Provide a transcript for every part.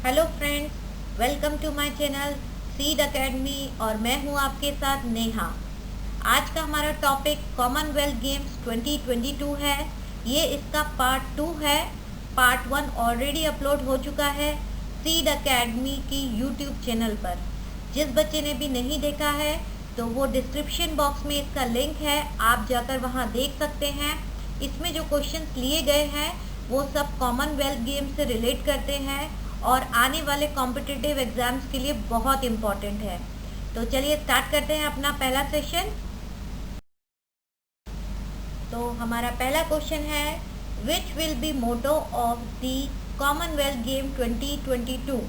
Hello friends, welcome to my channel seed academy और मैं हूं आपके साथ नेहा। आज का हमारा टॉपिक कॉमनवेल्थ गेम्स 2022 है। ये इसका पार्ट 2 है। पार्ट 1 ऑलरेडी अपलोड हो चुका है सीड एकेडमी की यूट्यूब चैनल पर। जिस बच्चे ने भी नहीं देखा है तो वो डिस्क्रिप्शन बॉक्स में इसका लिंक है, आप जाकर वहाँ देख सकते हैं। इसमें जो क्वेश्चंस लिए गए हैं वो सब कॉमनवेल्थ गेम से रिलेट करते हैं और आने वाले कॉम्पिटिटिव एग्जाम्स के लिए बहुत इम्पॉर्टेंट है। तो चलिए स्टार्ट करते हैं अपना पहला सेशन। तो हमारा पहला क्वेश्चन है, which will be motto of the commonwealth game 2022।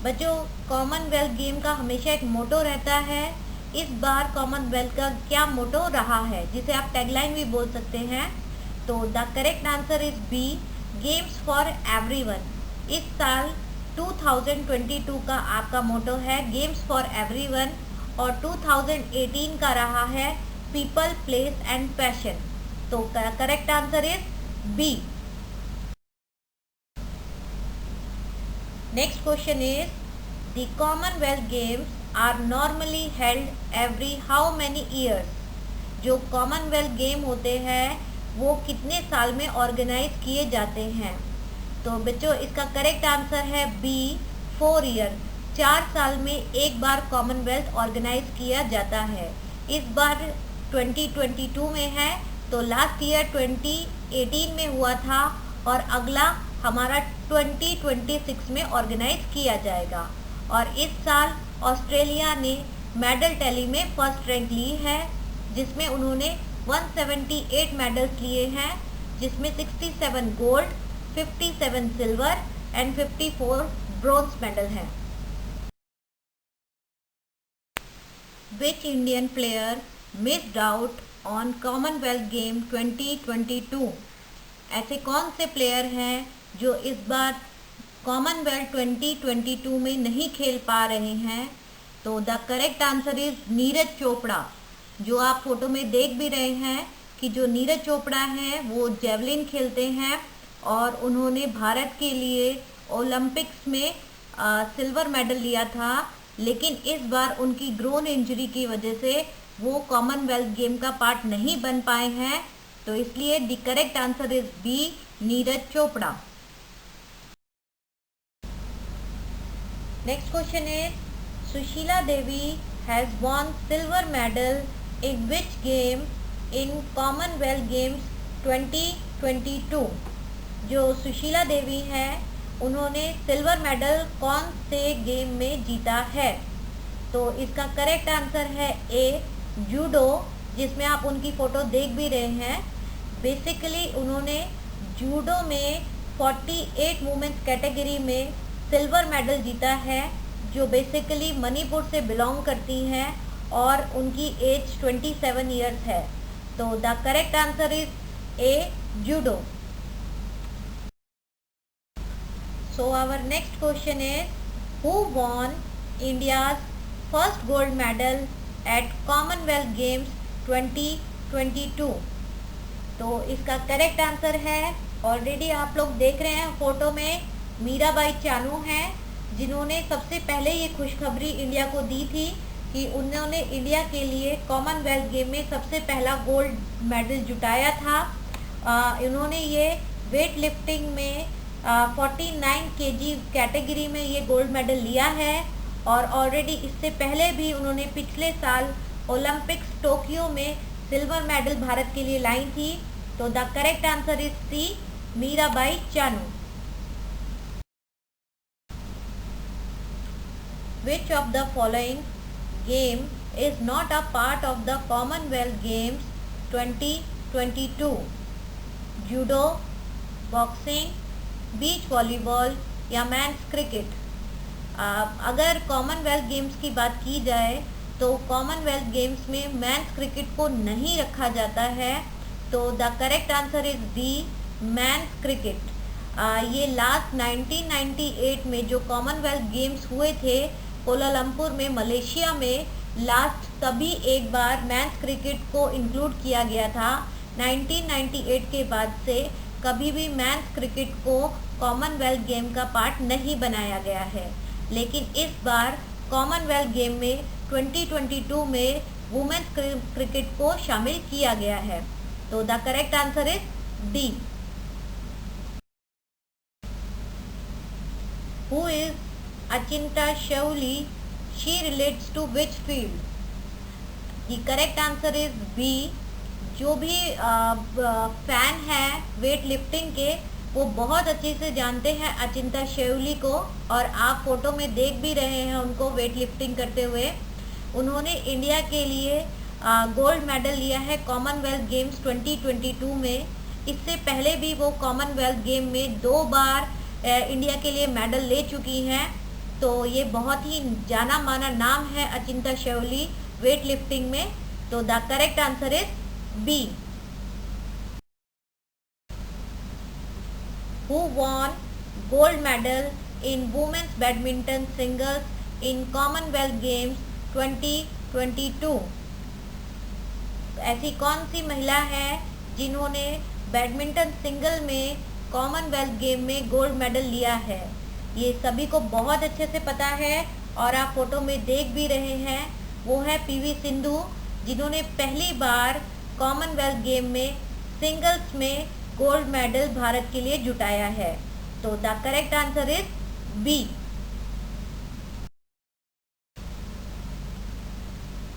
बच्चों, कॉमनवेल्थ गेम का हमेशा एक मोटो रहता है। इस बार कॉमनवेल्थ का क्या मोटो रहा है, जिसे आप टैगलाइन भी बोल सकते हैं। तो the correct answer is B, games for everyone. इस साल 2022 का आपका मोटो है गेम्स फॉर एवरीवन और 2018 का रहा है पीपल, प्लेस एंड पैशन। तो correct answer is B. Next question is, the commonwealth games are normally held every how many years. जो कॉमनवेल्थ गेम होते हैं वो कितने साल में ऑर्गेनाइज किए जाते हैं। तो बच्चों, इसका करेक्ट आंसर है बी, 4 ईयर। 4 साल में एक बार कॉमनवेल्थ ऑर्गेनाइज किया जाता है। इस बार 2022 में है, तो लास्ट ईयर 2018 में हुआ था और अगला हमारा 2026 में ऑर्गेनाइज किया जाएगा। और इस साल ऑस्ट्रेलिया ने मेडल टैली में फर्स्ट रैंक ली है, जिसमें उन्होंने 178 मेडल्स लिए हैं, जिसमें 67 gold, 57 silver and 54 bronze medal हैं। Which Indian player missed out on Commonwealth game 2022। ऐसे कौन से प्लेयर हैं जो इस बार कॉमनवेल्थ 2022 में नहीं खेल पा रहे हैं। तो the correct answer is Neeraj Chopra. जो आप फोटो में देख भी रहे हैं कि जो नीरज चोपड़ा हैं वो जेवलिन खेलते हैं और उन्होंने भारत के लिए ओलंपिक्स में सिल्वर मेडल लिया था, लेकिन इस बार उनकी ग्रोन इंजरी की वजह से वो कॉमनवेल्थ गेम का पार्ट नहीं बन पाए हैं। तो इसलिए the correct answer is B, Neeraj Chopra. Next question is, Sushila Devi has won silver medal in which game in commonwealth games 2022। जो सुशीला देवी हैं उन्होंने सिल्वर मेडल कौन से गेम में जीता है। तो इसका करेक्ट आंसर है ए, जूडो, जिसमें आप उनकी फ़ोटो देख भी रहे हैं। बेसिकली उन्होंने जूडो में 48 वुमेन्स कैटेगरी में सिल्वर मेडल जीता है, जो बेसिकली मणिपुर से बिलोंग करती हैं और उनकी एज 27 ईयर्स है। तो the correct answer is A, judo. So our next question is, who won India's first gold medal at Commonwealth Games 2022? तो इसका करेक्ट आंसर है, ऑलरेडी आप लोग देख रहे हैं फोटो में, मीराबाई चानू हैं, जिन्होंने सबसे पहले ये खुशखबरी इंडिया को दी थी कि उन्होंने इंडिया के लिए कॉमनवेल्थ गेम में सबसे पहला गोल्ड मेडल जुटाया था। इन्होंने ये वेट लिफ्टिंग में 49 kg कैटेगरी में ये गोल्ड मेडल लिया है और ऑलरेडी इससे पहले भी उन्होंने पिछले साल ओलंपिक्स टोक्यो में सिल्वर मेडल भारत के लिए लाई थी। तो the correct answer is C, Mirabai Chanu. Which of the following game is not a part of the commonwealth games 2022? Judo, boxing, beach volleyball या मैन्स क्रिकेट। अगर कॉमनवेल्थ गेम्स की बात की जाए तो कॉमनवेल्थ गेम्स में मैन्स क्रिकेट को नहीं रखा जाता है। तो the correct answer is D, men's cricket. ये लास्ट 1998 में जो कॉमनवेल्थ गेम्स हुए थे कोलालमपुर में, मलेशिया में, लास्ट तभी एक बार मैन्स क्रिकेट को इंक्लूड किया गया था। 1998 के बाद से कभी भी मेंस क्रिकेट को कॉमनवेल्थ गेम का पार्ट नहीं बनाया गया है, लेकिन इस बार कॉमनवेल्थ गेम में 2022 में वुमेन्स क्रिकेट को शामिल किया गया है। तो the correct answer is D. Who is Achinta Sheuli? She relates to which field? The correct answer is B. जो भी फैन है वेट लिफ्टिंग के, वो बहुत अच्छे से जानते हैं अचिंता शेउली को, और आप फोटो में देख भी रहे हैं उनको वेट लिफ्टिंग करते हुए। उन्होंने इंडिया के लिए गोल्ड मेडल लिया है कॉमनवेल्थ गेम्स 2022 में। इससे पहले भी वो कॉमनवेल्थ गेम में 2 बार इंडिया के लिए मेडल ले चुकी हैं। तो ये बहुत ही जाना माना नाम है अचिंता शेउली वेट लिफ्टिंग में। तो the correct answer is B. Who won gold medal in women's badminton singles in Commonwealth Games 2022? ऐसी कौन सी महिला है जिन्होंने बैडमिंटन सिंगल में कॉमनवेल्थ गेम में गोल्ड मेडल लिया है? ये सभी को बहुत अच्छे से पता है और आप फोटो में देख भी रहे हैं। वो है पीवी सिंधु, जिन्होंने पहली बार कॉमनवेल्थ गेम में सिंगल्स में गोल्ड मेडल भारत के लिए जुटाया है। तो the correct answer is B.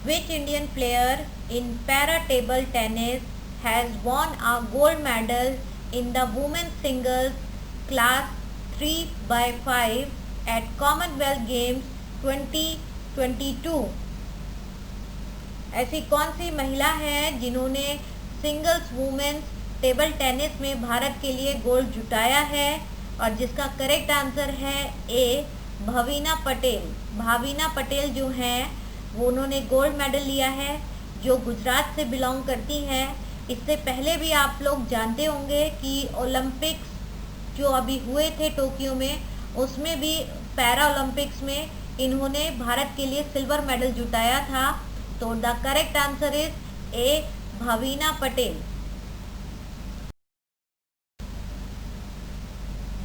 Which Indian player in para table tennis has won a gold medal in the women's singles class 3x5 at commonwealth games 2022? ऐसी कौन सी महिला है जिन्होंने सिंगल्स वुमेन्स टेबल टेनिस में भारत के लिए गोल्ड जुटाया है? और जिसका करेक्ट आंसर है ए, भवीना पटेल। भावीना पटेल जो हैं वो उन्होंने गोल्ड मेडल लिया है, जो गुजरात से बिलोंग करती हैं। इससे पहले भी आप लोग जानते होंगे कि ओलंपिक्स जो अभी हुए थे टोक्यो में, उसमें भी पैरा ओलंपिक्स में इन्होंने भारत के लिए सिल्वर मेडल जुटाया था। तो the correct answer is A, Bhavina Patel.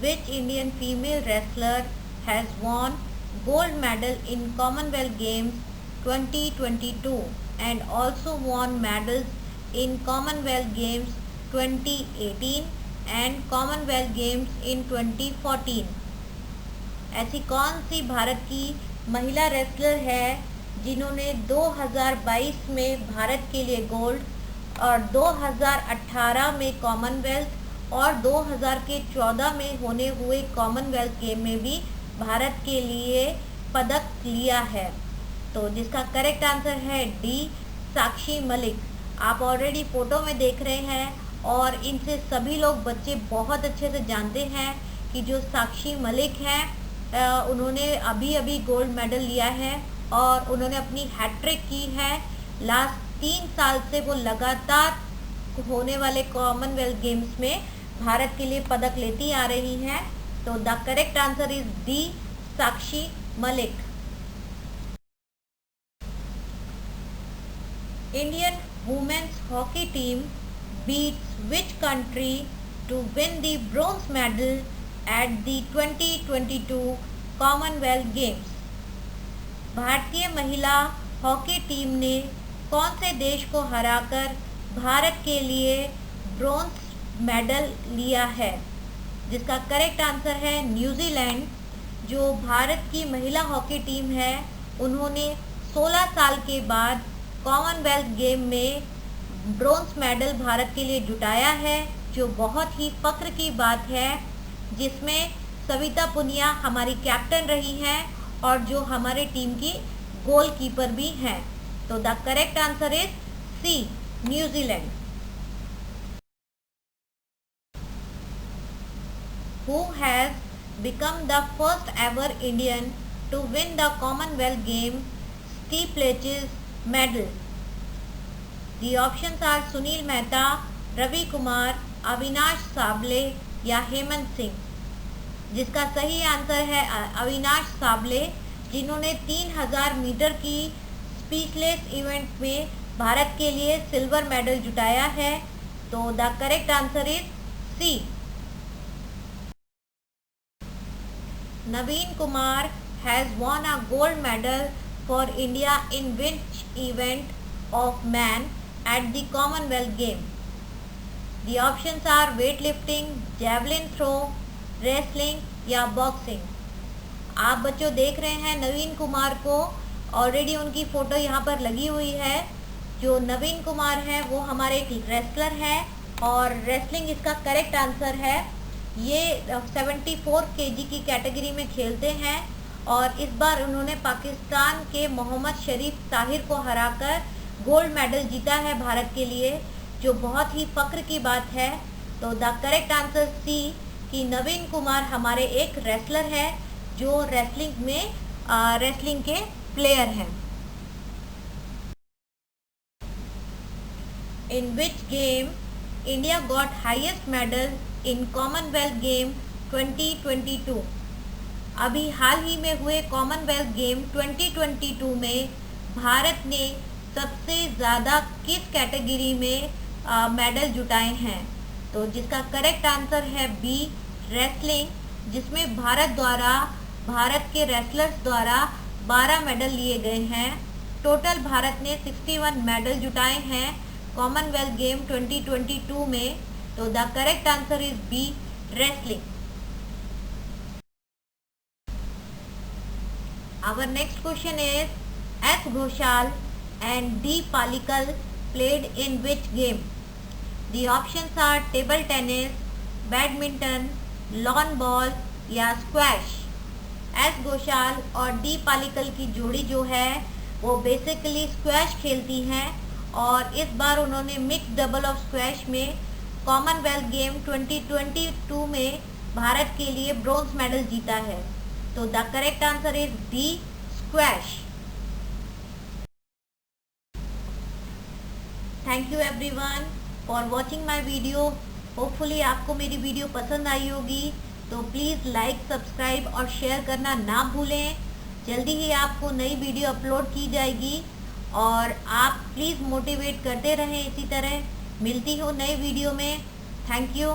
Which Indian female wrestler has won gold medal in Commonwealth Games 2022 and also won medals in Commonwealth Games 2018 and Commonwealth Games in 2014? ऐसी कौन सी भारत की महिला रेसलर है जिन्होंने 2022 में भारत के लिए गोल्ड और 2018 में कॉमनवेल्थ और 2014 में होने हुए कॉमनवेल्थ गेम में भी भारत के लिए पदक लिया है? तो जिसका करेक्ट आंसर है डी, साक्षी मलिक। आप ऑलरेडी फ़ोटो में देख रहे हैं और इनसे सभी लोग बच्चे बहुत अच्छे से जानते हैं कि जो साक्षी मलिक हैं उन्होंने अभी अभी गोल्ड मेडल लिया है और उन्होंने अपनी हैट्रिक की है। लास्ट 3 साल से वो लगातार होने वाले कॉमनवेल्थ गेम्स में भारत के लिए पदक लेती आ रही हैं। तो the correct answer is D, Sakshi Malik. Indian women's hockey team beats which country to win the bronze medal at the 2022 commonwealth games? भारतीय महिला हॉकी टीम ने कौन से देश को हराकर भारत के लिए ब्रोंज मेडल लिया है? जिसका करेक्ट आंसर है न्यूजीलैंड। जो भारत की महिला हॉकी टीम है उन्होंने 16 साल के बाद कॉमनवेल्थ गेम में ब्रोंज मेडल भारत के लिए जुटाया है, जो बहुत ही फख्र की बात है, जिसमें सविता पुनिया हमारी कैप्टन रही हैं और जो हमारे टीम की गोलकीपर भी हैं। तो the correct answer is C, न्यूजीलैंड। Who has become the first ever Indian to win the Commonwealth Games steepleches medal? The options are Sunil Mehta, Ravi Kumar, Avinash Sable या हेमंत सिंह। जिसका सही आंसर है अविनाश साबले, जिन्होंने 3000 मीटर की स्पीचलेस इवेंट में भारत के लिए सिल्वर मेडल जुटाया है। तो the correct answer is C, Naveen Kumar has won a gold medal for India in which event of man at the Commonwealth Game? The options are weightlifting, javelin throw, wrestling या boxing. आप बच्चों देख रहे हैं नवीन कुमार को, already उनकी photo यहाँ पर लगी हुई है। जो नवीन कुमार है वो हमारे एक रेसलर है और रेसलिंग इसका करेक्ट आंसर है। ये 74 केजी की कैटेगरी में खेलते हैं और इस बार उन्होंने पाकिस्तान के मोहम्मद शरीफ ताहिर को हराकर गोल्ड मेडल जीता है भारत के लिए, जो बहुत ही फ़ख्र की बात है। तो द करेक्ट आंसर सी कि नवीन कुमार हमारे एक रेसलर है जो रेसलिंग के प्लेयर हैं। In which game India got highest medal in Commonwealth game 2022? अभी हाल ही में हुए कॉमनवेल्थ गेम 2022 में भारत ने सबसे ज़्यादा किस कैटेगरी में मेडल जुटाए हैं? तो जिसका करेक्ट आंसर है बी, रेसलिंग, जिसमें भारत के रेसलर्स द्वारा 12 मेडल लिए गए हैं। टोटल भारत ने 61 मेडल जुटाए हैं कॉमनवेल्थ गेम 2022 में। तो the correct answer is B, wrestling. Our next question is S Ghosal and D Pallikal played in which game? The options are table tennis, badminton, lawn ball या स्क्वैश। एस घोषाल और D पालिकल की जोड़ी जो है वो बेसिकली स्क्वैश खेलती हैं और इस बार उन्होंने मिक्स डबल ऑफ स्क्वैश में कॉमनवेल्थ गेम 2022 में भारत के लिए ब्रोंज मेडल जीता है। तो the correct answer is D, squash. Thank you everyone for watching my video. Hopefully आपको मेरी वीडियो पसंद आई होगी, तो प्लीज़ लाइक, सब्सक्राइब और शेयर करना ना भूलें। जल्दी ही आपको नई वीडियो अपलोड की जाएगी और आप प्लीज़ मोटिवेट करते रहें इसी तरह। मिलती हूँ नई वीडियो में। Thank you.